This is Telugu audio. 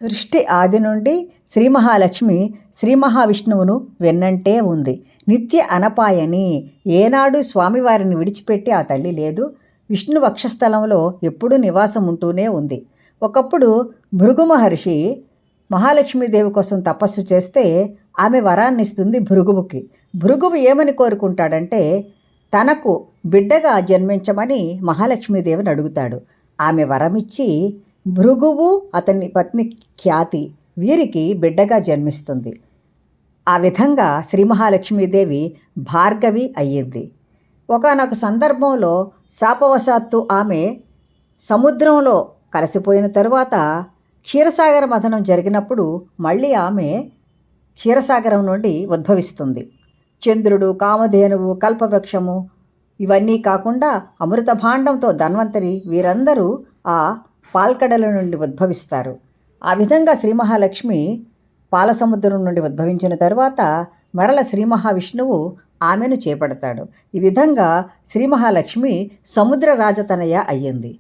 సృష్టి ఆది నుండి శ్రీ మహాలక్ష్మి శ్రీ మహావిష్ణువును వెన్నంటే ఉంది. నిత్య అనపాయని, ఏనాడు స్వామివారిని విడిచిపెట్టి ఆ తల్లి లేదు. విష్ణు వక్షస్థలంలో ఎప్పుడూ నివాసం ఉంటూనే ఉంది. ఒకప్పుడు భృగు మహర్షి మహాలక్ష్మీదేవి కోసం తపస్సు చేస్తే ఆమె వరాన్నిస్తుంది భృగువుకి. భృగువు ఏమని కోరుకుంటాడంటే తనకు బిడ్డగా జన్మించమని మహాలక్ష్మీదేవిని అడుగుతాడు. ఆమె వరమిచ్చి భృగువు అతని పత్ని ఖ్యాతి వీరికి బిడ్డగా జన్మిస్తుంది. ఆ విధంగా శ్రీ మహాలక్ష్మీదేవి భార్గవి అయ్యింది. ఒకానొక సందర్భంలో శాపవశాత్తు ఆమె సముద్రంలో కలిసిపోయిన తరువాత క్షీరసాగర మథనం జరిగినప్పుడు మళ్ళీ ఆమె క్షీరసాగరం నుండి ఉద్భవిస్తుంది. చంద్రుడు, కామధేనువు, కల్పవృక్షము ఇవన్నీ కాకుండా అమృత భాండంతో ధన్వంతరి వీరందరూ ఆ పాల్కడల నుండి ఉద్భవిస్తారు. ఆ విధంగా శ్రీ మహాలక్ష్మి పాలసముద్రం నుండి ఉద్భవించిన తర్వాత మరల శ్రీ మహావిష్ణువు ఆమెను చేపడతాడు. ఈ విధంగా శ్రీ మహాలక్ష్మి సముద్ర రాజతనయ అయ్యింది.